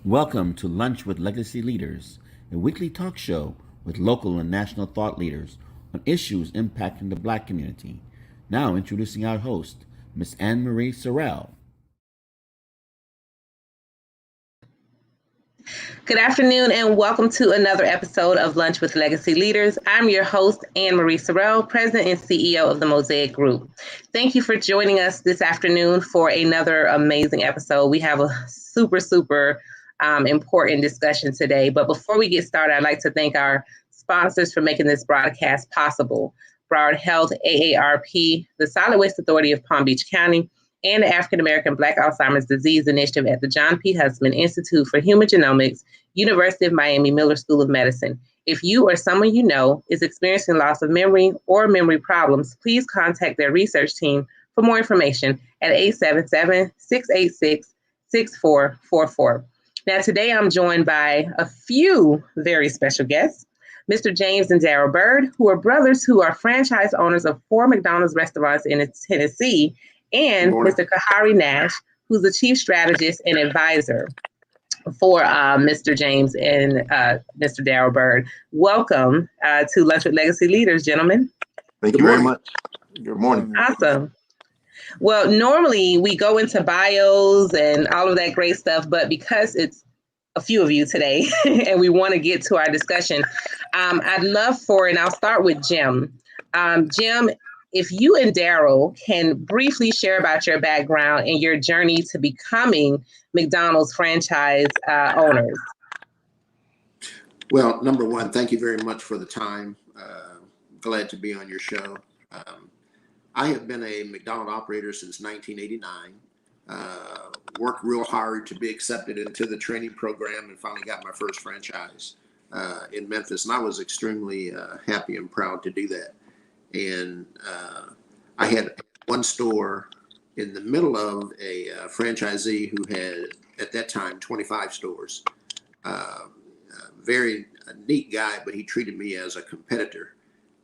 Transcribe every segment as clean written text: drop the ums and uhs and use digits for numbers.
Welcome to Lunch with Legacy Leaders, a weekly talk show with local and national thought leaders on issues impacting the Black community. Now introducing our host, Miss Anne Marie Sorrell. Good afternoon and welcome to another episode of Lunch with Legacy Leaders. I'm your host, Anne Marie Sorrell, President and CEO of the Mosaic Group. Thank you for joining us this afternoon for another amazing episode. We have a super important discussion today. But before we get started, I'd like to thank our sponsors for making this broadcast possible. Broward Health, AARP, the Solid Waste Authority of Palm Beach County, and the African American Black Alzheimer's Disease Initiative at the John P. Huntsman Institute for Human Genomics, University of Miami Miller School of Medicine. If you or someone you know is experiencing loss of memory or memory problems, please contact their research team for more information at 877-686-6444. Now, today I'm joined by a few very special guests, Mr. James and Darrell Byrd, who are brothers who are franchise owners of 4 McDonald's restaurants in Tennessee, and Mr. Kahari Nash, who's the chief strategist and advisor for Mr. James and Mr. Darrell Byrd. Welcome to Lunch with Legacy Leaders, gentlemen. Thank you very much. Good morning. Awesome. Well, normally we go into bios and all of that great stuff, but because it's a few of you today and we want to get to our discussion, I'd love for, and I'll start with Jim. Jim, if you and Darrell can briefly share about your background and your journey to becoming McDonald's franchise owners. Well, number one, thank you very much for the time. Glad to be on your show. I have been a McDonald's operator since 1989. Worked real hard to be accepted into the training program and finally got my first franchise in Memphis. And I was extremely happy and proud to do that. And I had one store in the middle of a franchisee who had, at that time, 25 stores. Very neat guy, but he treated me as a competitor.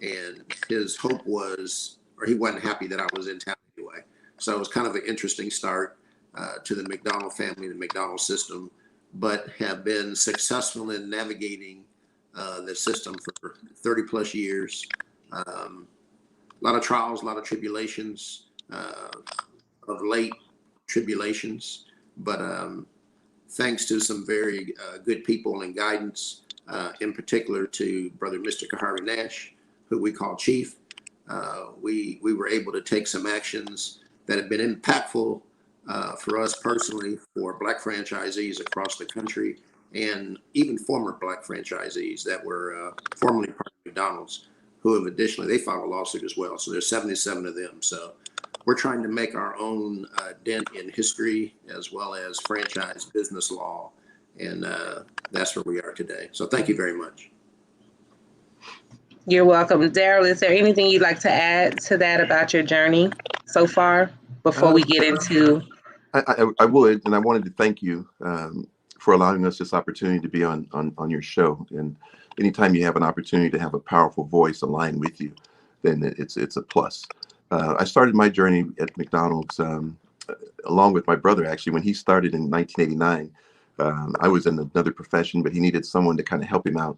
And his hope was, or he wasn't happy that I was in town anyway. So it was kind of an interesting start to the McDonald family, the McDonald system, but have been successful in navigating the system for 30 plus years. A lot of trials, a lot of tribulations, of late tribulations, but thanks to some very good people and guidance, in particular to Brother Mr. Kahari Nash, who we call Chief, we were able to take some actions that have been impactful for us personally, for Black franchisees across the country, and even former Black franchisees that were formerly part of McDonald's, who have additionally, they filed a lawsuit as well. So there's 77 of them. So we're trying to make our own dent in history as well as franchise business law. And that's where we are today. So thank you very much. You're welcome. Darrell, is there anything you'd like to add to that about your journey so far before we get into? I would, and I wanted to thank you for allowing us this opportunity to be on your show. And anytime you have an opportunity to have a powerful voice aligned with you, then it's a plus. I started my journey at McDonald's along with my brother, actually, when he started in 1989. I was in another profession, but he needed someone to kind of help him out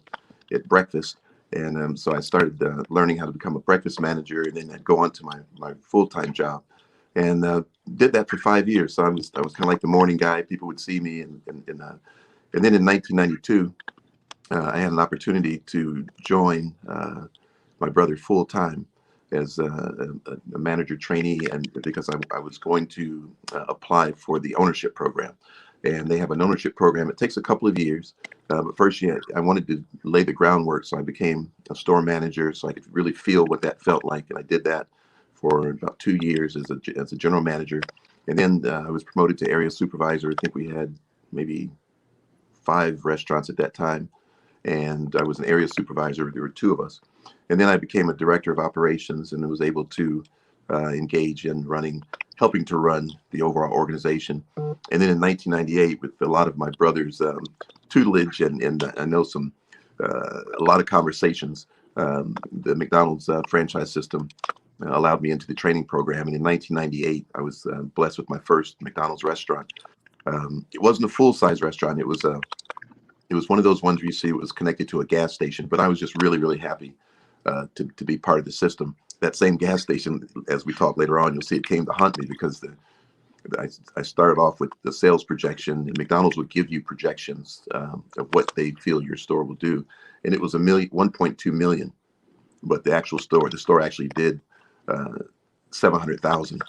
at breakfast. And so I started learning how to become a breakfast manager, and then I'd go on to my full-time job. And did that for 5 years. So I was kind of like the morning guy. People would see me, and then in 1992, I had an opportunity to join my brother full time as a manager trainee, and because I was going to apply for the ownership program. And they have an ownership program. It takes a couple of years, but first, I wanted to lay the groundwork. So I became a store manager, so I could really feel what that felt like, and I did that for about 2 years as a general manager. And then I was promoted to area supervisor. I think we had maybe 5 restaurants at that time. And I was an area supervisor. There were 2 of us. And then I became a director of operations and was able to engage in helping to run the overall organization. And then in 1998, with a lot of my brother's tutelage and I know a lot of conversations, the McDonald's franchise system allowed me into the training program. And in 1998, I was blessed with my first McDonald's restaurant. It wasn't a full-size restaurant. It was one of those ones where you see it was connected to a gas station. But I was just really, really happy to be part of the system. That same gas station, as we talk later on, you'll see it came to haunt me because I started off with the sales projection, and McDonald's would give you projections of what they feel your store will do. And it was 1.2 million, but the store actually did 700,000.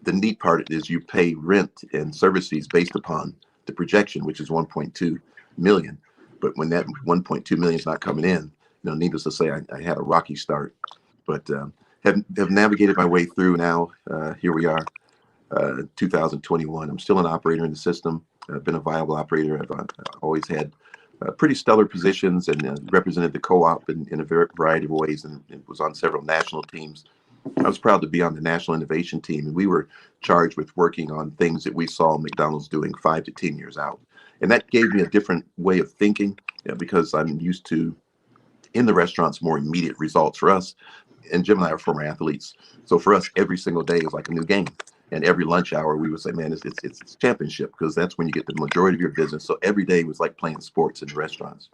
The neat part is you pay rent and service fees based upon the projection, which is 1.2 million. But when that 1.2 million is not coming in, needless to say, I had a rocky start, but have navigated my way through now. Here we are. 2021. I'm still an operator in the system. I've been a viable operator. I've always had pretty stellar positions and represented the co-op in a variety of ways, and was on several national teams. I was proud to be on the national innovation team, and we were charged with working on things that we saw McDonald's doing 5 to 10 years out. And that gave me a different way of thinking, because I'm used to, in the restaurants, more immediate results for us. And Jim and I are former athletes. So for us, every single day is like a new game. And every lunch hour, we would say, man, it's championship, because that's when you get the majority of your business. So every day was like playing sports in the restaurants.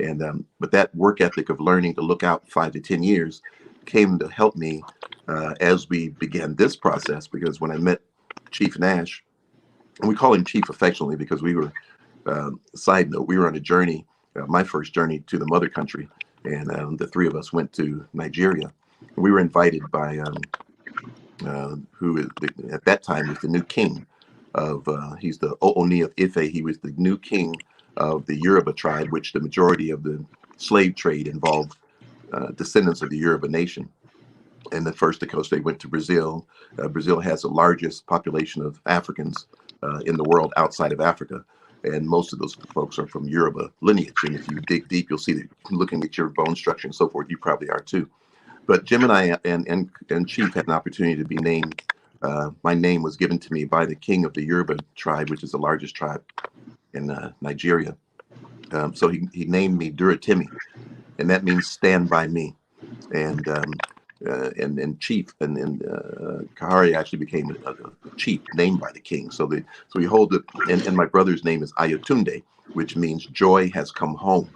And but that work ethic of learning to look out 5 to 10 years came to help me as we began this process. Because when I met Chief Nash, and we call him Chief affectionately because we were, side note, we were on a journey, my first journey to the mother country. And the three of us went to Nigeria. We were invited by who is at that time was the new king of, he's the Ooni of Ife. He was the new king of the Yoruba tribe, which the majority of the slave trade involved descendants of the Yoruba nation. And the first coast, they went to Brazil. Brazil has the largest population of Africans in the world outside of Africa. And most of those folks are from Yoruba lineage. And if you dig deep, you'll see that looking at your bone structure and so forth, you probably are too. But Jim and I and Chief had an opportunity to be named. My name was given to me by the king of the Yoruba tribe, which is the largest tribe in Nigeria. So he named me Duratimi, and that means stand by me. And Chief and Kahari actually became a chief named by the king. So we hold it. And my brother's name is Ayotunde, which means joy has come home.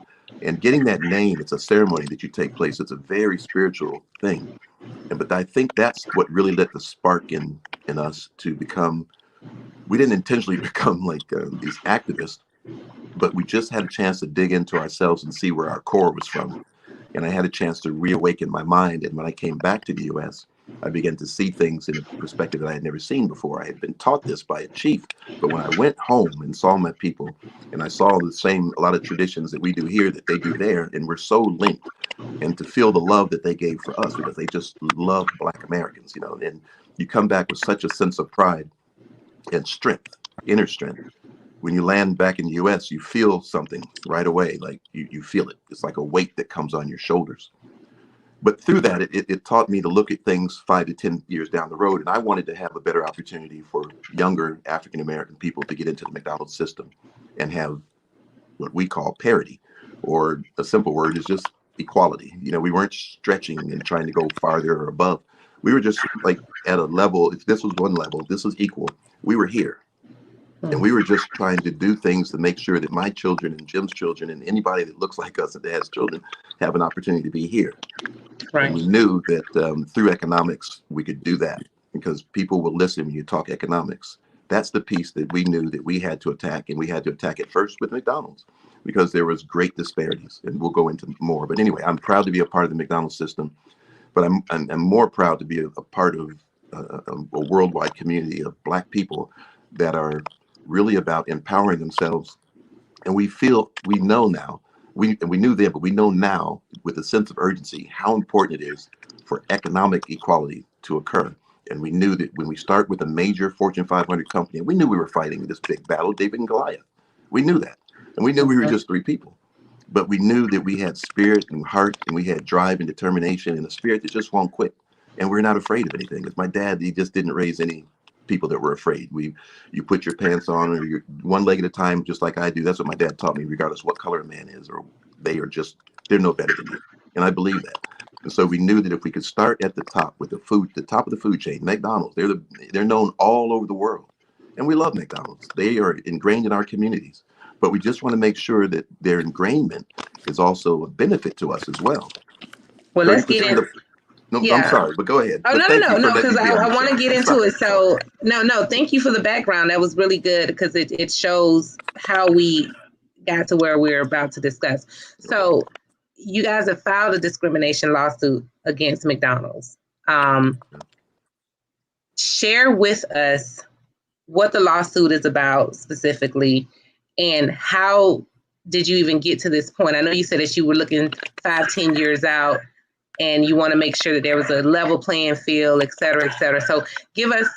And getting that name, it's a ceremony that you take place. It's a very spiritual thing. But I think that's what really lit the spark in us to become, we didn't intentionally become like these activists, but we just had a chance to dig into ourselves and see where our core was from. And I had a chance to reawaken my mind. And when I came back to the U.S., I began to see things in a perspective that I had never seen before. I had been taught this by a chief, but when I went home and saw my people, and I saw a lot of traditions that we do here that they do there, and we're so linked, and to feel the love that they gave for us, because they just love Black Americans, and you come back with such a sense of pride and strength, inner strength. When you land back in the U.S., you feel something right away, like you feel it. It's like a weight that comes on your shoulders. But through that, it taught me to look at things 5 to 10 years down the road. And I wanted to have a better opportunity for younger African-American people to get into the McDonald's system and have what we call parity, or a simple word is just equality. We weren't stretching and trying to go farther or above. We were just like at a level. If this was one level, this was equal. We were here. And we were just trying to do things to make sure that my children and Jim's children and anybody that looks like us that has children have an opportunity to be here. Right. And we knew that through economics, we could do that, because people will listen when you talk economics. That's the piece that we knew that we had to attack, and we had to attack it first with McDonald's, because there was great disparities, and we'll go into more. But anyway, I'm proud to be a part of the McDonald's system, but I'm more proud to be a part of a worldwide community of Black people that are really about empowering themselves. And we know now, we knew then, but we know now with a sense of urgency how important it is for economic equality to occur. And we knew that when we start with a major Fortune 500 company, we knew we were fighting this big battle, David and Goliath. We knew that. And we knew we were just 3 people. But we knew that we had spirit and heart, and we had drive and determination, and a spirit that just won't quit. And we're not afraid of anything. As my dad, he just didn't raise any people that were afraid. You put your pants on, or you're one leg at a time, just like I do. That's what my dad taught me, regardless what color a man is, or they're no better than you. And I believe that. And so we knew that if we could start at the top with the top of the food chain, McDonald's, they're known all over the world. and we love McDonald's. They are ingrained in our communities, but we just want to make sure that their ingrainment is also a benefit to us as well. Well, let's get 30% in. of the, no, I'm Yeah. sorry, but go ahead. Oh, But no, thank you for letting because me be on I your want to show. get into it. So, no, thank you for the background. That was really good because it shows how we got to where we're about to discuss. So, you guys have filed a discrimination lawsuit against McDonald's. Share with us what the lawsuit is about specifically and how did you even get to this point? I know you said that you were looking 5-10 years out and you want to make sure that there was a level playing field, et cetera, et cetera. So give us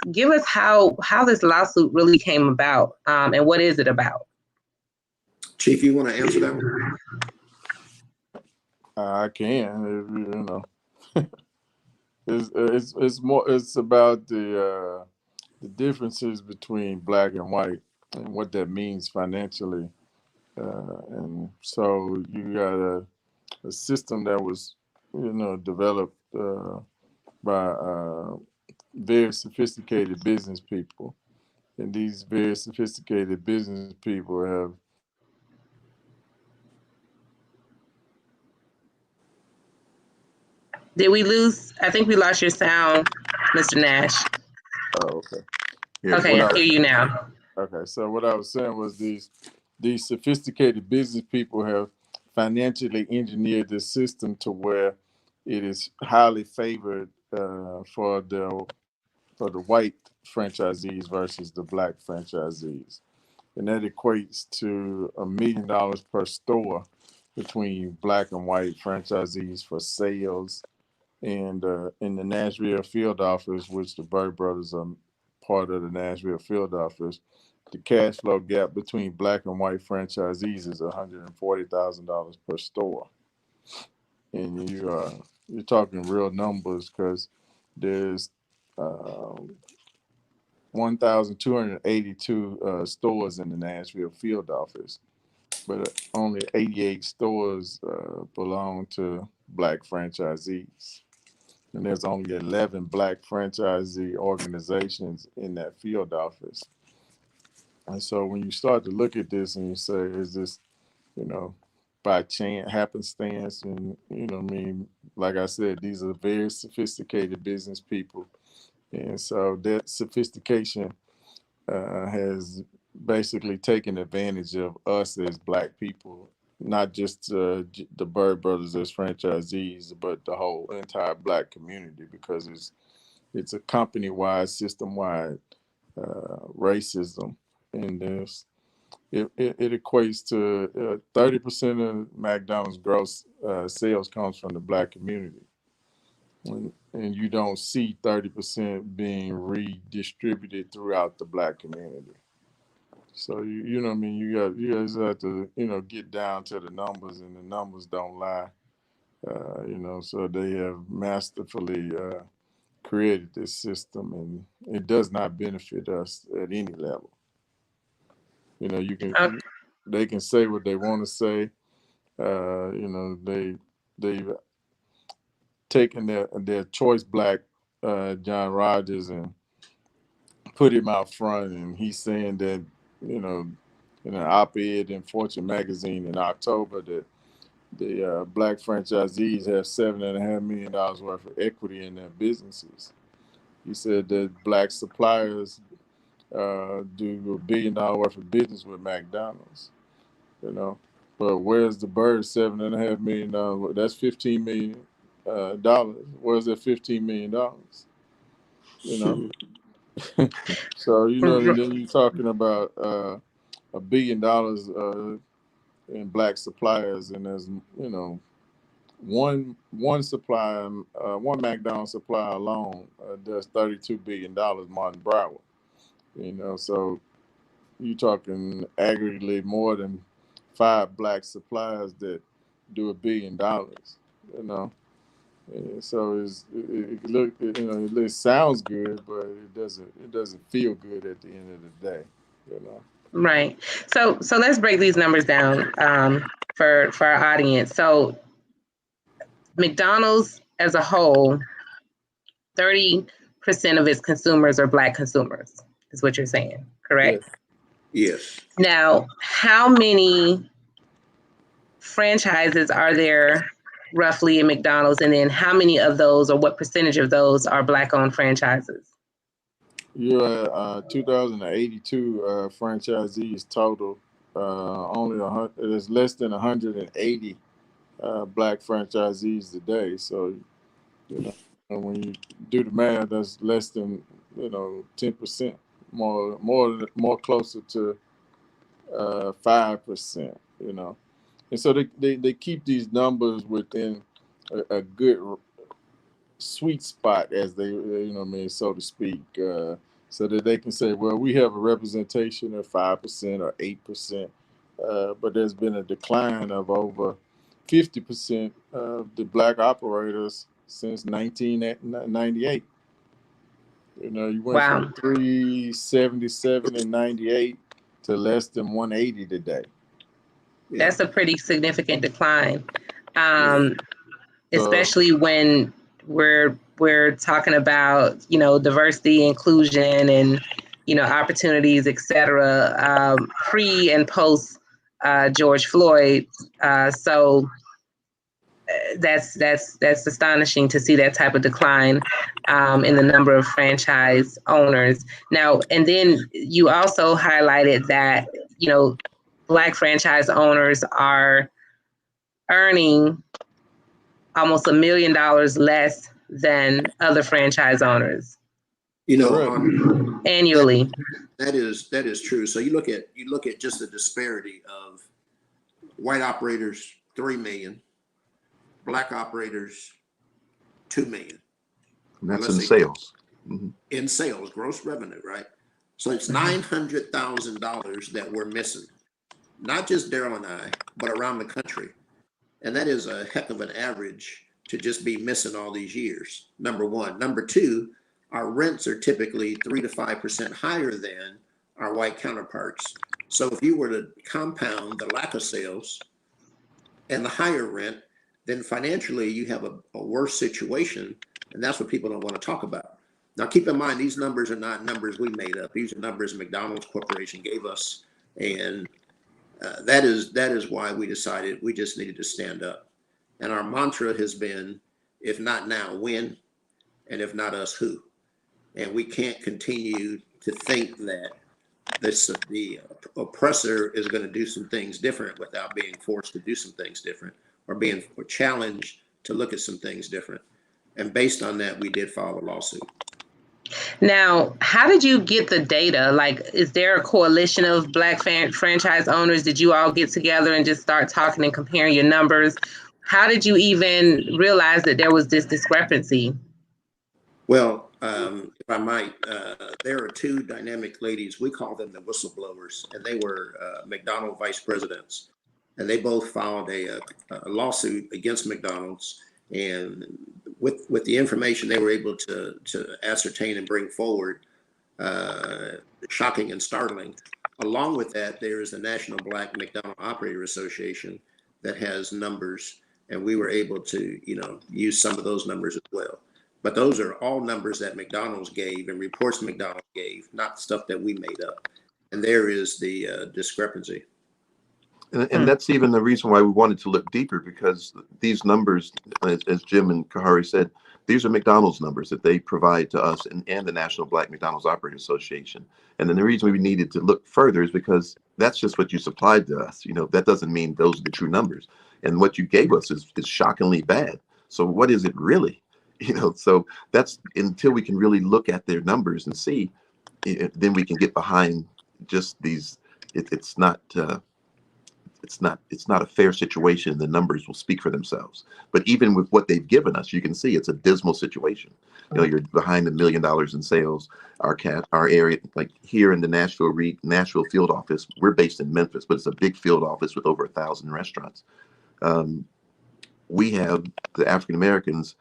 how this lawsuit really came about, and what is it about? Chief, you want to answer that one? I can, it's more. It's about the differences between black and white and what that means financially, and so you got a system that was, developed by very sophisticated business people, and these very sophisticated business people have. Did we lose? I think we lost your sound, Mr. Nash. Oh, okay. Okay, I hear you now. Okay, so what I was saying was these sophisticated business people have financially engineered the system to where it is highly favored for the white franchisees versus the black franchisees, and that equates to $1 million per store between black and white franchisees for sales. And in the Nashville field office, which the Byrd brothers are part of the Nashville field office, the cash flow gap between black and white franchisees is $140,000 per store. And you're talking real numbers because there's 1,282 stores in the Nashville field office, but only 88 stores belong to black franchisees. And there's only 11 black franchisee organizations in that field office. And so when you start to look at this and you say, is this, by chance, happenstance? And, like I said, these are very sophisticated business people. And so that sophistication has basically taken advantage of us as black people, not just the Byrd brothers as franchisees, but the whole entire black community, because it's a company-wide, system-wide racism in this. It equates to 30% of McDonald's gross sales comes from the black community. And you don't see 30% being redistributed throughout the black community. So you know what I mean, you guys have to get down to the numbers, and the numbers don't lie. So they have masterfully created this system, and it does not benefit us at any level. They can say what they want to say. They've taken their choice black John Rogers and put him out front, and he's saying that in an op-ed in Fortune magazine in October that the black franchisees have $7.5 million worth of equity in their businesses. He said that black suppliers do $1 billion worth of business with McDonald's. But where's the Byrd $7.5 million? That's $15 million. Where's that $15 million? So and then you're talking about $1 billion in black suppliers, and there's one supplier, one McDonald's supplier alone does $32 billion. Martin Broward, so you're talking aggregately more than 5 black suppliers that do $1 billion. And so it sounds good, but it doesn't feel good at the end of the day. Right. So let's break these numbers down for our audience. So McDonald's as a whole, 30% of its consumers are black consumers. is what you're saying, correct? Yes. Now, how many franchises are there roughly in McDonald's? And then how many of those, or what percentage of those, are Black-owned franchises? You're at 2,082 franchisees total. There's less than 180 Black franchisees today. So, when you do the math, that's less than 10%, more closer to 5%. And so they keep these numbers within a good sweet spot, as they so to speak, so that they can say, well, we have a representation of 5% or 8%, but there's been a decline of over 50% of the Black operators since 1998. You went from 377 in 98 to less than 180 today. Yeah. That's a pretty significant decline, especially when we're talking about diversity, inclusion, and opportunities, etc. Pre and post George Floyd. So that's astonishing to see that type of decline in the number of franchise owners. Now, and then you also highlighted that Black franchise owners are earning almost $1 million less than other franchise owners. Annually. That is true. So you look at just the disparity of white operators, 3 million, Black operators, 2 million. And that's in sales. Mm-hmm. In sales, gross revenue, right? So it's $900,000 that we're missing. Not just Darrell and I, but around the country. And that is a heck of an average to just be missing all these years, number one. Number two, our rents are typically 3 to 5% higher than our white counterparts. So if you were to compound the lack of sales and the higher rent, then financially you have a worse situation. And that's what people don't want to talk about. Now, keep in mind, these numbers are not numbers we made up. These are numbers McDonald's Corporation gave us. And that is why we decided we just needed to stand up. And our mantra has been, if not now, when? And if not us, who? And we can't continue to think that the oppressor is going to do some things different without being forced to do some things different, or being challenged to look at some things different. And based on that, we did file a lawsuit. Now, how did you get the data? Like, is there a coalition of Black franchise owners? Did you all get together and just start talking and comparing your numbers? How did you even realize that there was this discrepancy? Well, if I might, there are two dynamic ladies. We call them the whistleblowers, and they were McDonald's vice presidents. And they both filed a lawsuit against McDonald's. And with the information they were able to ascertain and bring forward, shocking and startling. Along with that, there is the National Black McDonald Operator Association that has numbers, and we were able to use some of those numbers as well. But those are all numbers that McDonald's gave and reports McDonald's gave, not stuff that we made up. And there is the discrepancy. And that's even the reason why we wanted to look deeper, because these numbers, as Jim and Kahari said, these are McDonald's numbers that they provide to us and the National Black McDonald's Operator Association. And then the reason we needed to look further is because that's just what you supplied to us. That doesn't mean those are the true numbers. And what you gave us is shockingly bad. So what is it really? So that's until we can really look at their numbers and see, then we can get behind just these. It's not a fair situation. The numbers will speak for themselves. But even with what they've given us, you can see it's a dismal situation. You're behind $1 million in sales. Our area, like here in the Nashville field office, we're based in Memphis, but it's a big field office with over 1,000 restaurants. We have the African Americans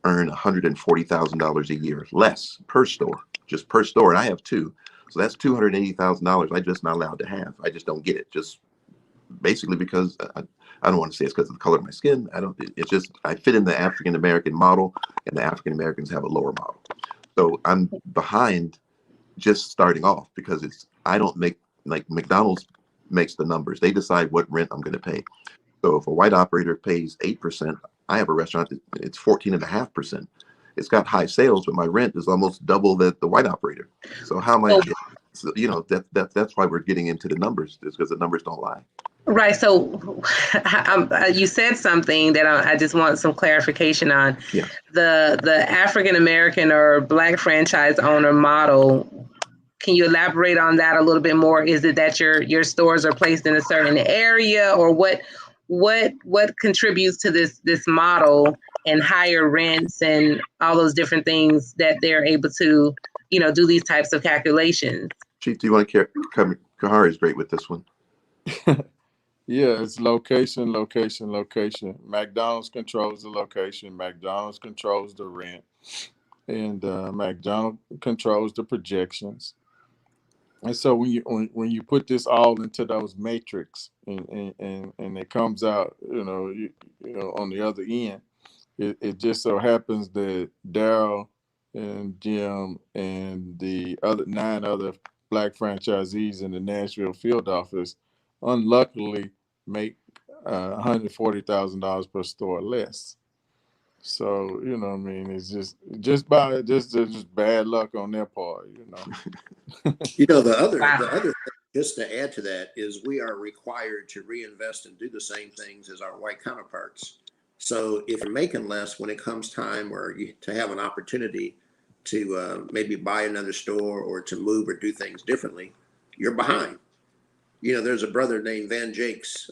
earn $140,000 a year less per store, just per store. And I have two. So that's $280,000 I'm just not allowed to have. I just don't get it. Just basically because I don't want to say it's because of the color of my skin. It's just, I fit in the African-American model, and the African-Americans have a lower model. So I'm behind just starting off, because I don't make, like McDonald's makes the numbers. They decide what rent I'm going to pay. So if a white operator pays 8%, I have a restaurant it's 14.5%. It's got high sales, but my rent is almost double that the white operator. So how am I? So, that's why we're getting into the numbers, is because the numbers don't lie. Right. So you said something that I just want some clarification on. Yeah. The African American or Black franchise owner model. Can you elaborate on that a little bit more? Is it that your stores are placed in a certain area, or what contributes to this model and higher rents and all those different things that they're able to, do these types of calculations? Chief, do you want to come? Kahari is great with this one. Yeah, it's location. McDonald's controls the location. McDonald's controls the rent, and McDonald's controls the projections. And so when you put this all into those matrix, and it comes out, on the other end, it just so happens that Darrell and Jim and the other 9 other Black franchisees in the Nashville field office unluckily make $140,000 per store less. So it's just bad luck on their part. The other thing, just to add to that, is we are required to reinvest and do the same things as our white counterparts. So if you're making less, when it comes time to have an opportunity to maybe buy another store or to move or do things differently, you're behind. There's a brother named Van Jakes.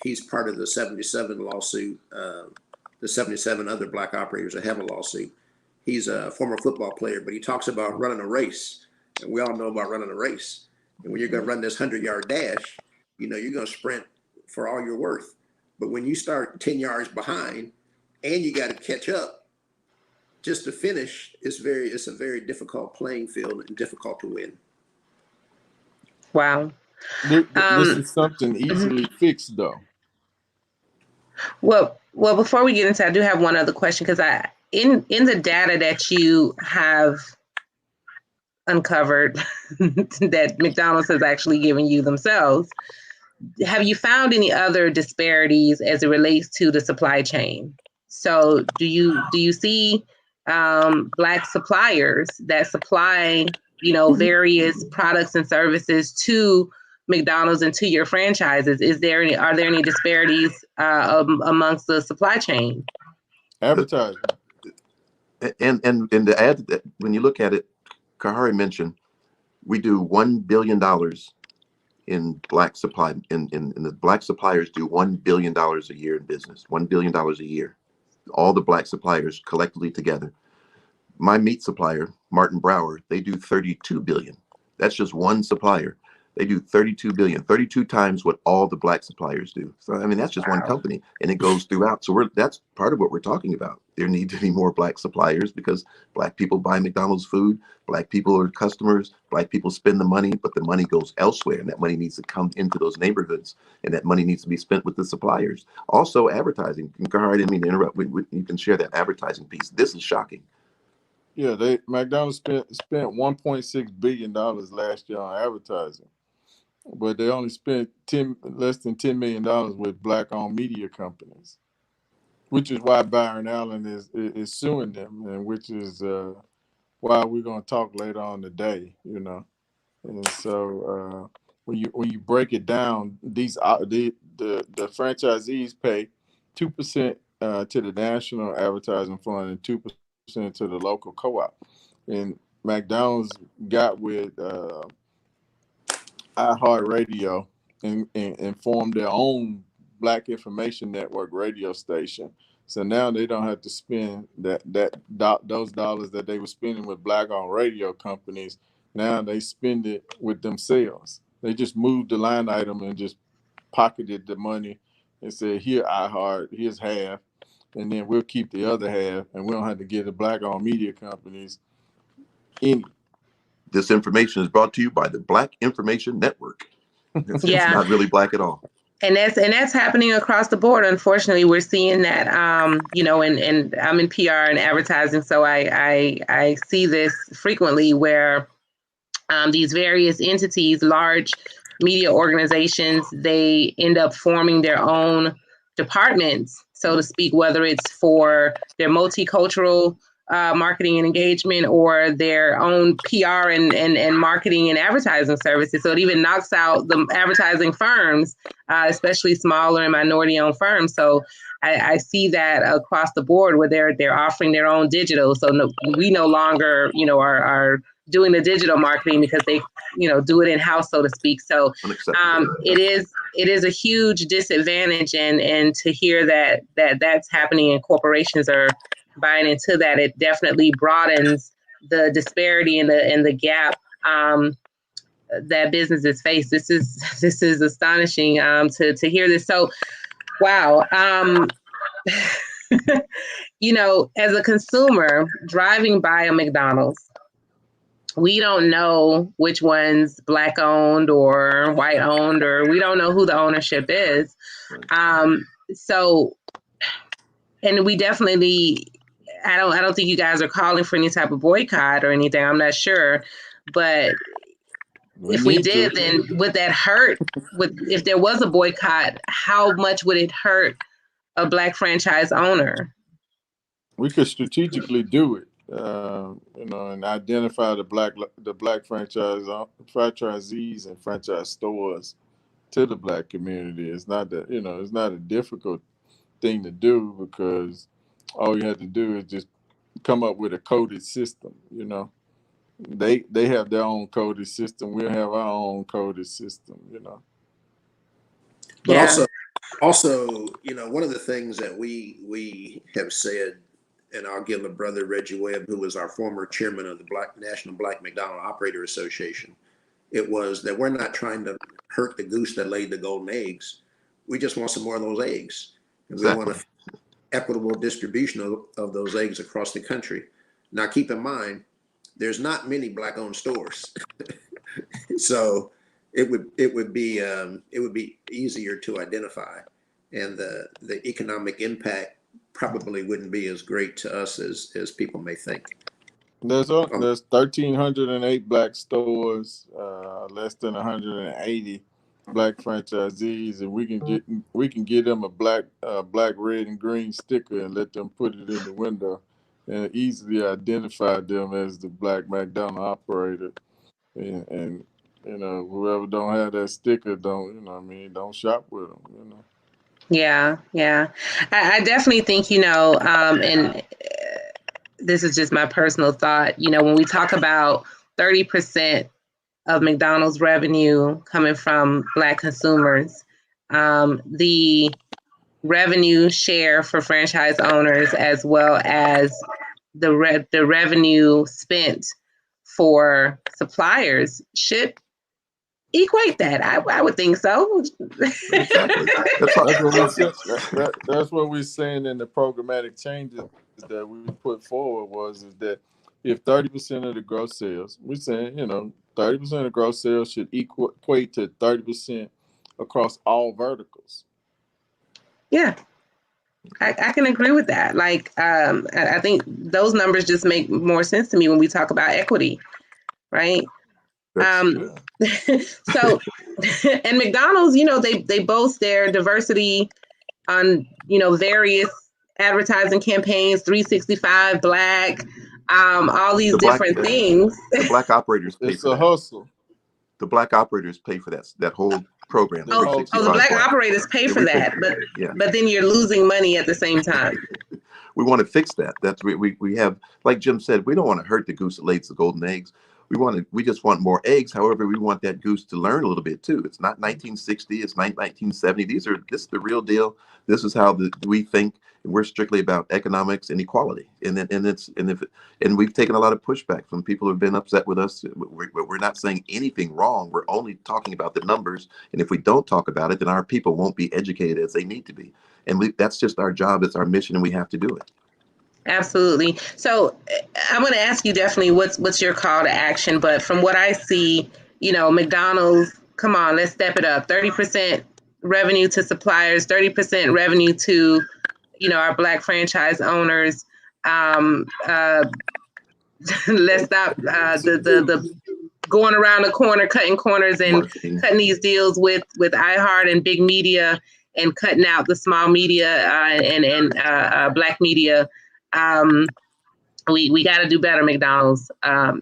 He's part of the 77 lawsuit, the 77 other Black operators that have a lawsuit. He's a former football player, but he talks about running a race. And we all know about running a race. And when you're going to run this 100-yard dash, you're going to sprint for all you're worth. But when you start 10 yards behind and you got to catch up just to finish, it's a very difficult playing field and difficult to win. Wow. This is something easily fixed, though. Well, before we get into, I do have one other question, because in the data that you have uncovered that McDonald's has actually given you themselves, have you found any other disparities as it relates to the supply chain? So do you see Black suppliers that supply, various products and services to McDonald's and to your franchises? Are there any disparities amongst the supply chain? Advertising. And to add to that, when you look at it, Kahari mentioned we do $1 billion in Black supply, and the Black suppliers do $1 billion a year in business. $1 billion a year. All the Black suppliers collectively together. My meat supplier, Martin Brower, they do 32 billion. That's just one supplier. They do 32 billion, 32 times what all the Black suppliers do. So, that's just one company, and it goes throughout. So that's part of what we're talking about. There need to be more Black suppliers, because Black people buy McDonald's food. Black people are customers. Black people spend the money, but the money goes elsewhere, and that money needs to come into those neighborhoods, and that money needs to be spent with the suppliers. Also, advertising. I didn't mean to interrupt. You can share that advertising piece. This is shocking. Yeah, McDonald's spent $1.6 billion last year on advertising, but they only spent less than $10 million with Black-owned media companies, which is why Byron Allen is suing them, and which is why we're going to talk later on today. And so when you break it down, the franchisees pay 2% to the National Advertising Fund and 2% to the local co-op. And McDonald's got with iHeartRadio and formed their own Black Information Network radio station. So now they don't have to spend those dollars that they were spending with Black-owned radio companies. Now they spend it with themselves. They just moved the line item and just pocketed the money and said, "Here, iHeart, here's half, and then we'll keep the other half, and we don't have to give the Black-owned media companies any." This information is brought to you by the Black Information Network. It's not really Black at all. And that's happening across the board. Unfortunately, we're seeing that, and I'm in PR and advertising, so I see this frequently, where these various entities, large media organizations, they end up forming their own departments, so to speak, whether it's for their multicultural marketing and engagement or their own PR and marketing and advertising services. So it even knocks out the advertising firms, especially smaller and minority-owned firms. So I see that across the board where they're offering their own digital. So we no longer, are doing the digital marketing because they, do it in-house, so to speak. So it is a huge disadvantage, and to hear that's happening and corporations are buying into that, it definitely broadens the disparity and the gap that businesses face. This is astonishing to hear this. So, wow. As a consumer driving by a McDonald's, we don't know which one's Black owned or white owned, or we don't know who the ownership is. So, and we definitely, I don't think you guys are calling for any type of boycott or anything. I'm not sure, but if we did, then would that hurt? If there was a boycott, how much would it hurt a Black franchise owner? We could strategically do it, and identify the black franchisees and franchise stores to the Black community. It's not that, it's not a difficult thing to do, because all you have to do is just come up with a coded system. They have their own coded system. We'll have our own coded system. But Yeah. also, one of the things that we have said, and I'll give a brother, Reggie Webb, who was our former chairman of the National Black McDonald Operator Association, it was that we're not trying to hurt the goose that laid the golden eggs. We just want some more of those eggs. And Exactly. We want an equitable distribution of those eggs across the country. Now, keep in mind, there's not many Black-owned stores. So it would be easier to identify, and the economic impact probably wouldn't be as great to us as people may think. There's 1,308 Black stores, less than 180 Black franchisees, and we can get them a black, red, and green sticker and let them put it in the window, and easily identify them as the Black McDonald operator. And whoever don't have that sticker don't shop with them. Yeah. I definitely think, and this is just my personal thought, when we talk about 30% of McDonald's revenue coming from Black consumers, the revenue share for franchise owners, as well as the revenue spent for suppliers, should equate that. I would think so. Exactly. That's what we're saying in the programmatic changes that we put forward is that if 30% of the gross sales, we're saying, 30% of gross sales should equate to 30% across all verticals. Yeah. I can agree with that. Like, I think those numbers just make more sense to me when we talk about equity, right? So, and McDonald's, they boast their diversity on, various advertising campaigns, 365 Black, all these different things. The Black operators pay it's for a that. Hustle. The Black operators pay for that whole program. The Black operators pay for that, but then you're losing money at the same time. We want to fix that. That's we have, like Jim said, we don't want to hurt the goose that lays the golden eggs. We just want more eggs. However, we want that goose to learn a little bit too. It's not 1960. It's 1970. This is the real deal. This is how we think. And we're strictly about economics and equality. And we've taken a lot of pushback from people who have been upset with us. We're not saying anything wrong. We're only talking about the numbers. And if we don't talk about it, then our people won't be educated as they need to be. And that's just our job. It's our mission, and we have to do it. Absolutely. So I'm going to ask you definitely what's your call to action. But from what I see, McDonald's, come on, let's step it up. 30% revenue to suppliers, 30% revenue to, our Black franchise owners. Let's stop the going around the corner, cutting corners and Marketing. cutting these deals with iHeart and big media and cutting out the small media and black media. We got to do better, McDonald's,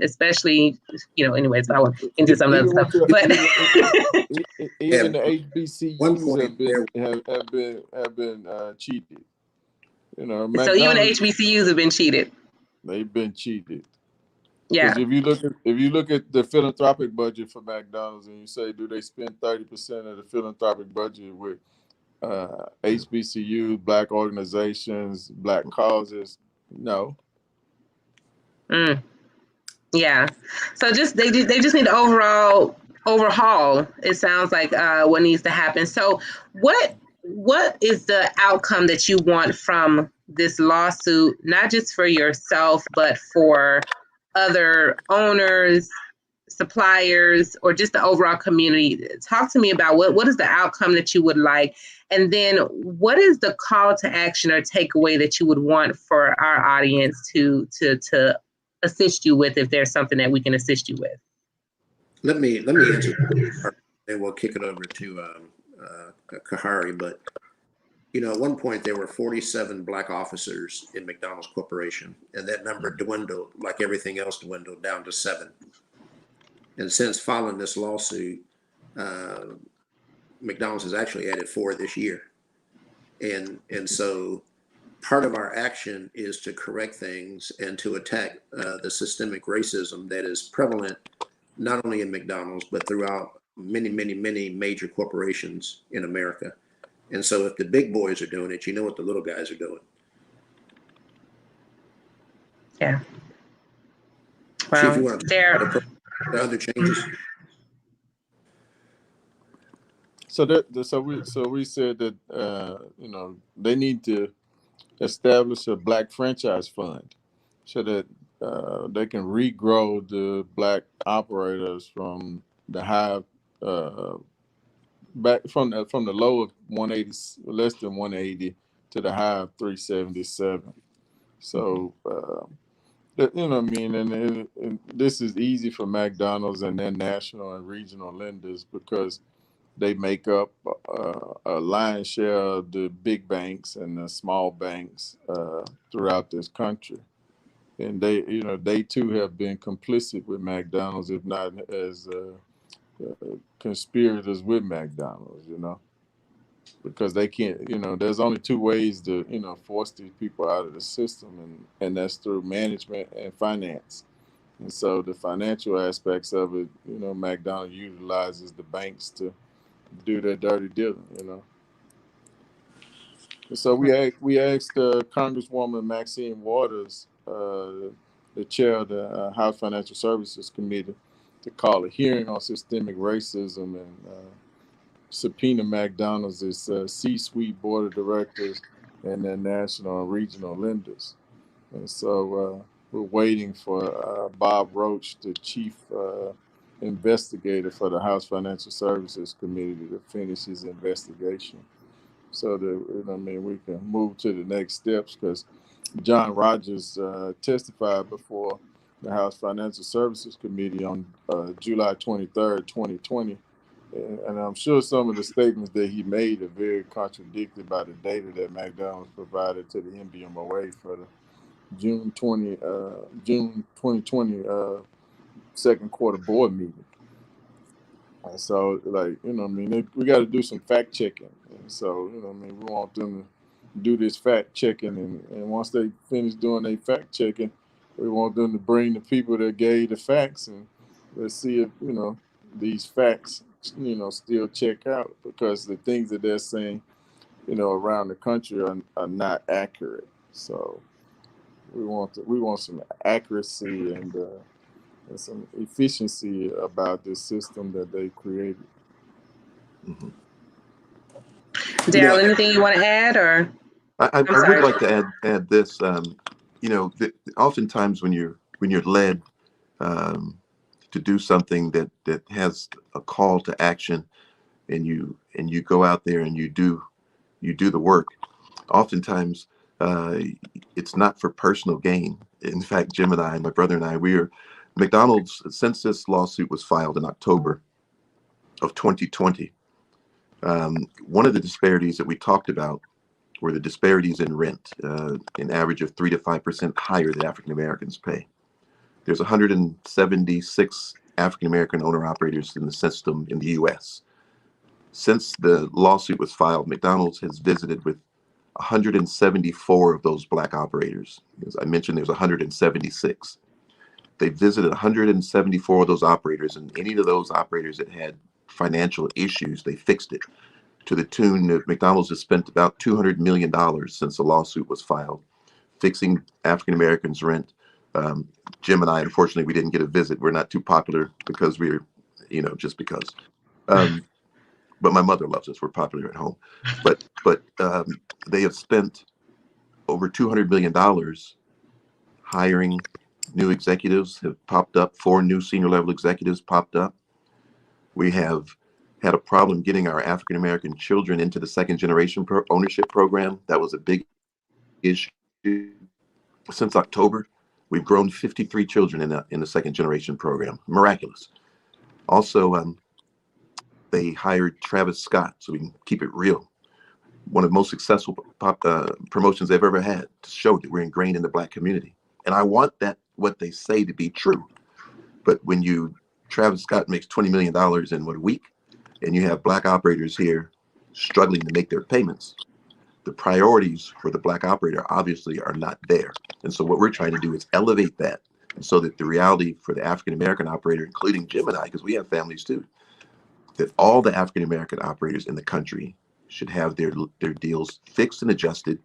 especially, anyways, I want into some other stuff. But even the One HBCUs point have been cheated. So even the HBCUs have been cheated. They've been cheated. Yeah. Because if you look at the philanthropic budget for McDonald's and you say, do they spend 30% of the philanthropic budget with HBCUs, black organizations, black causes? No. Yeah. So they just need to overhaul. It sounds like what needs to happen. So what is the outcome that you want from this lawsuit, not just for yourself, but for other owners, suppliers, or just the overall community? Talk to me about what is the outcome that you would like, and then what is the call to action or takeaway that you would want for our audience to assist you with, if there's something that we can assist you with. Let me answer, and we'll kick it over to Kahari. But at one point there were 47 black officers in McDonald's Corporation, and that number dwindled, like everything else dwindled, down to 7. And since filing this lawsuit, McDonald's has actually added 4 this year, and so part of our action is to correct things and to attack the systemic racism that is prevalent not only in McDonald's, but throughout many, many, many major corporations in America. And so if the big boys are doing it, you know what the little guys are doing. Yeah. Chief, Well, you want there the other changes? So we said that they need to establish a black franchise fund so that they can regrow the black operators from the high back from the low of 180, less than 180, to the high of 377. So what I mean, and this is easy for McDonald's and their national and regional lenders because they make up a lion's share of the big banks and the small banks throughout this country. And they too have been complicit with McDonald's, if not as conspirators with McDonald's, because they can't, there's only 2 ways to, force these people out of the system, and that's through management and finance. And so the financial aspects of it, McDonald's utilizes the banks to do their dirty dealing, And so we asked Congresswoman Maxine Waters, the chair of the House Financial Services Committee, to call a hearing on systemic racism and subpoena McDonald's C-suite board of directors and their national and regional lenders. And so we're waiting for Bob Roach, the chief investigator for the House Financial Services Committee, to finish his investigation, so that we can move to the next steps. Because John Rogers testified before the House Financial Services Committee on July 23rd, 2020, and I'm sure some of the statements that he made are very contradicted by the data that McDonald's provided to the NBMOA for the June 2020 second quarter board meeting. And so, we got to do some fact checking. And so, we want them to do this fact checking. And once they finish doing their fact checking, we want them to bring the people that gave the facts, and let's see if, these facts, still check out, because the things that they're saying, around the country are not accurate. So we want some accuracy and some efficiency about this system that they created. Mm-hmm. Darrell, anything you want to add, or? I would like to add this. Oftentimes when you're led to do something that has a call to action, and you go out there and you do the work, oftentimes it's not for personal gain. In fact, Jim and I, my brother and I, we are McDonald's, since this lawsuit was filed in October of 2020, one of the disparities that we talked about were the disparities in rent, an average of 3 to 5% higher than African Americans pay. There's 176 African American owner operators in the system in the U.S. Since the lawsuit was filed, McDonald's has visited with 174 of those black operators. As I mentioned, there's 176. They visited 174 of those operators, and any of those operators that had financial issues, they fixed it. To the tune of McDonald's has spent about $200 million since the lawsuit was filed, fixing African Americans' rent. Jim and I, unfortunately, we didn't get a visit. We're not too popular because we're, just because. But my mother loves us. We're popular at home. But they have spent over $200 million hiring new executives. Have popped up. 4 new senior level executives popped up. We have had a problem getting our African American children into the second generation ownership program. That was a big issue. Since October, we've grown 53 children in the second generation program. Miraculous. Also, they hired Travis Scott, so we can keep it real. One of the most successful promotions they've ever had, to show that we're ingrained in the black community. And I want that, what they say, to be true. But when Travis Scott makes $20 million in a week, and you have black operators here struggling to make their payments, the priorities for the black operator obviously are not there. And so what we're trying to do is elevate that, so that the reality for the African American operator, including Jim and I, because we have families too, that all the African American operators in the country should have their deals fixed and adjusted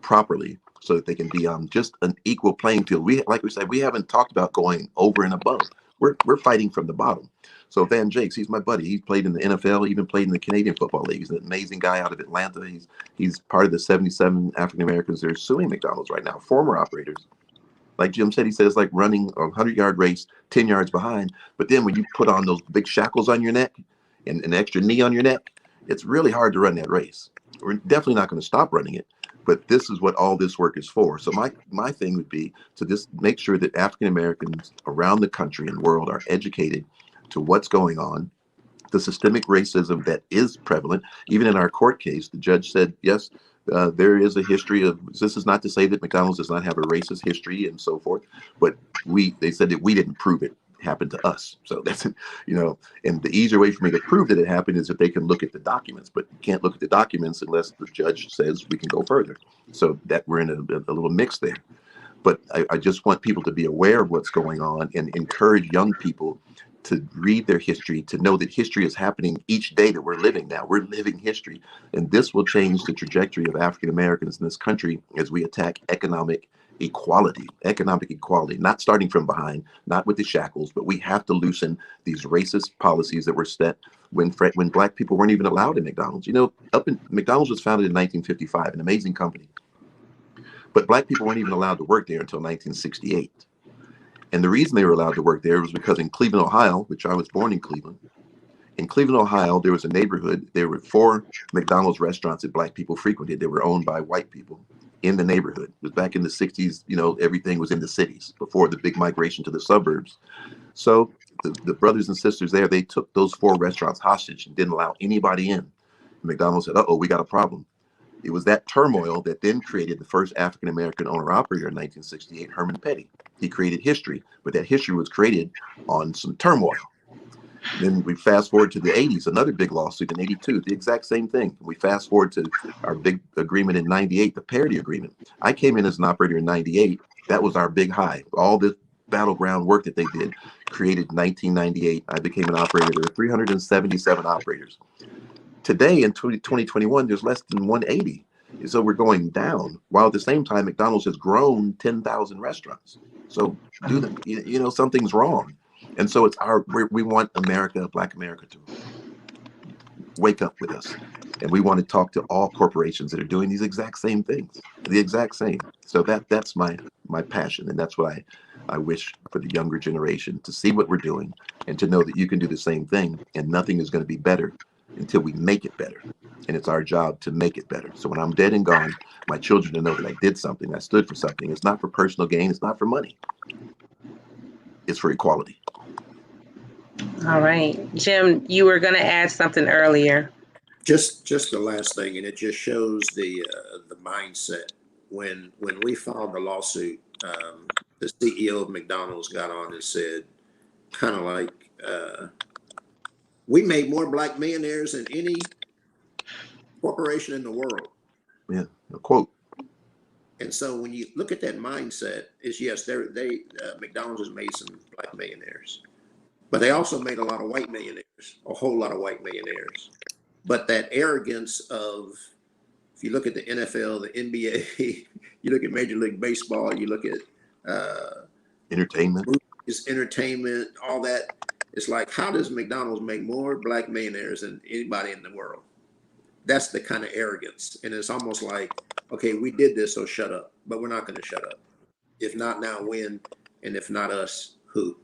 properly, so that they can be on just an equal playing field. Like we said, we haven't talked about going over and above. We're fighting from the bottom. So Van Jakes, he's my buddy. He's played in the NFL, even played in the Canadian Football League. He's an amazing guy out of Atlanta. He's part of the 77 African Americans that are suing McDonald's right now, former operators. Like Jim said, he says, like running a 100-yard race 10 yards behind. But then when you put on those big shackles on your neck and an extra knee on your neck, it's really hard to run that race. We're definitely not going to stop running it. But this is what all this work is for. So my thing would be to just make sure that African Americans around the country and world are educated to what's going on, the systemic racism that is prevalent. Even in our court case, the judge said, yes, there is a history of, this is not to say that McDonald's does not have a racist history and so forth, but they said that we didn't prove it happened to us. So that's, and the easier way for me to prove that it happened is that they can look at the documents, but you can't look at the documents unless the judge says we can go further. So that we're in a little mix there. But I just want people to be aware of what's going on and encourage young people to read their history, to know that history is happening each day that we're living now. We're living history. And this will change the trajectory of African Americans in this country as we attack economic equality, not starting from behind, not with the shackles, but we have to loosen these racist policies that were set when black people weren't even allowed in McDonald's. McDonald's was founded in 1955, an amazing company. But black people weren't even allowed to work there until 1968. And the reason they were allowed to work there was because in Cleveland, Ohio, which I was born in Cleveland, Ohio, there was a neighborhood. There were 4 McDonald's restaurants that black people frequented. They were owned by white people in the neighborhood. It was back in the 60s, everything was in the cities before the big migration to the suburbs. So the brothers and sisters there, they took those 4 restaurants hostage and didn't allow anybody in. McDonald's said, uh-oh, we got a problem. It was that turmoil that then created the first African-American owner-operator in 1968, Herman Petty. He created history, but that history was created on some turmoil. Then we fast forward to the 80s, another big lawsuit in 82, the exact same thing. We fast forward to our big agreement in 98, the parity agreement. I came in as an operator in 98. That was our big high. All this battleground work that they did created 1998. I became an operator. There were 377 operators. Today in 2021, there's less than 180. So we're going down, while at the same time, McDonald's has grown 10,000 restaurants. So something's wrong. And so it's we want Black America to wake up with us. And we want to talk to all corporations that are doing these exact same things, the exact same. So that's my passion. And that's what I wish for the younger generation, to see what we're doing and to know that you can do the same thing and nothing is going to be better until we make it better. And it's our job to make it better. So when I'm dead and gone, my children to know that I did something, I stood for something. It's not for personal gain. It's not for money. it's for equality. All right. Jim, you were going to add something earlier. Just the last thing, and it just shows the mindset. When we filed the lawsuit, the CEO of McDonald's got on and said, kind of like, we made more black millionaires than any corporation in the world. Yeah, a quote. And so when you look at that mindset, is yes, McDonald's has made some black millionaires, but they also made a lot of white millionaires, a whole lot of white millionaires. But that arrogance of, if you look at the NFL, the NBA, you look at Major League Baseball, you look at Entertainment, movies, entertainment, all that. It's like, how does McDonald's make more black millionaires than anybody in the world? That's the kind of arrogance. And it's almost like, okay, we did this, so shut up. But we're not going to shut up. If not now, when? And if not us, who?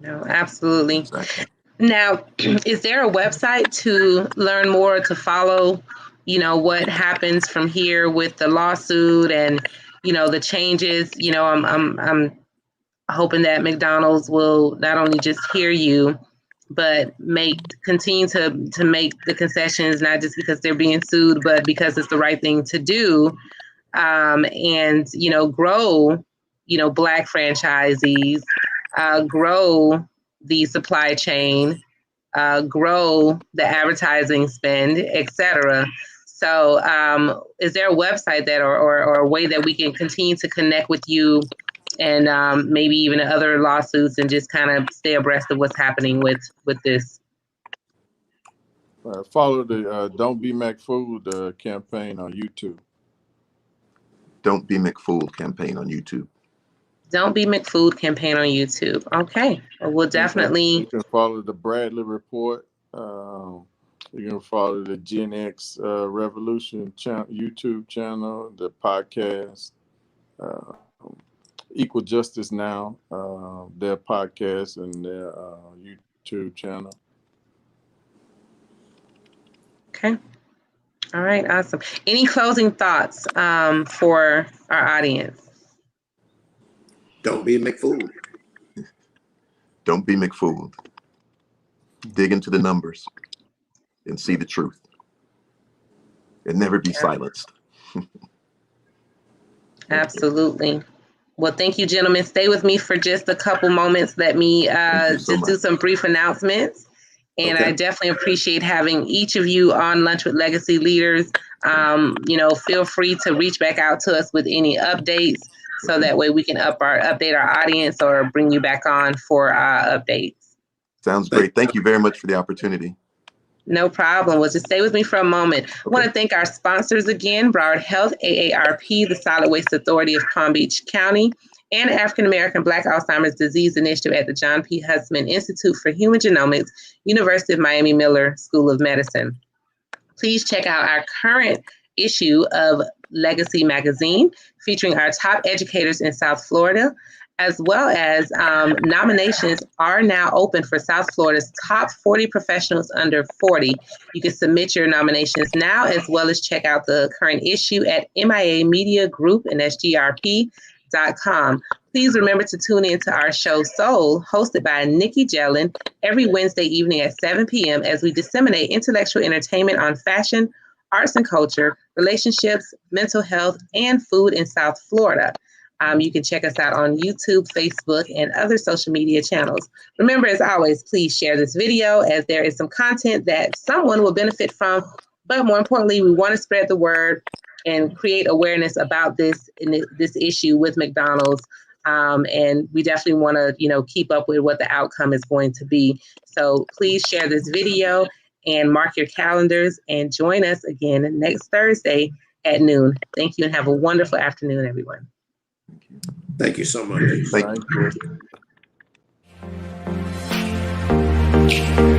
No, absolutely. exactly. Now, is there a website to learn more, to follow, what happens from here with the lawsuit and, the changes? I'm hoping that McDonald's will not only just hear you, but continue to make the concessions, not just because they're being sued, but because it's the right thing to do, and grow, Black franchisees, grow the supply chain, grow the advertising spend, etc. So, is there a website that, or a way that we can continue to connect with you, and maybe even other lawsuits, and just kind of stay abreast of what's happening with this? Follow the Don't Be McFooled campaign on YouTube. Don't Be McFooled campaign on YouTube. Don't Be McFooled campaign on YouTube. Okay, well, we'll definitely. You can follow the Bradley Report. You can follow the Gen X Revolution YouTube channel, the podcast, Equal Justice Now, their podcast and their YouTube channel. Okay. All right. Awesome. Any closing thoughts for our audience? Don't be McFooled. Don't be McFooled. Dig into the numbers and see the truth. And never be silenced. Absolutely. Well, thank you, gentlemen. Stay with me for just a couple moments. Let me do some brief announcements. And Okay. I definitely appreciate having each of you on Lunch with Legacy Leaders. Feel free to reach back out to us with any updates, so that way we can update our audience or bring you back on for updates. Sounds great. Thank you very much for the opportunity. No problem. Well, just stay with me for a moment. I want to thank our sponsors again, Broward Health, AARP, the Solid Waste Authority of Palm Beach County, and African American Black Alzheimer's Disease Initiative at the John P. Husman Institute for Human Genomics, University of Miami Miller School of Medicine. Please check out our current issue of Legacy Magazine, featuring our top educators in South Florida, as well as nominations are now open for South Florida's top 40 professionals under 40. You can submit your nominations now, as well as check out the current issue at MIA Media Group and SGRP.com. Please remember to tune in to our show Soul, hosted by Nikki Jellin, every Wednesday evening at 7 p.m. as we disseminate intellectual entertainment on fashion, arts and culture, relationships, mental health, and food in South Florida. You can check us out on YouTube, Facebook, and other social media channels. Remember, as always, please share this video, as there is some content that someone will benefit from. But more importantly, we want to spread the word and create awareness about this issue with McDonald's. And we definitely want to, keep up with what the outcome is going to be. So please share this video and mark your calendars and join us again next Thursday at noon. Thank you, and have a wonderful afternoon, everyone. Thank you so much. Thank you. you.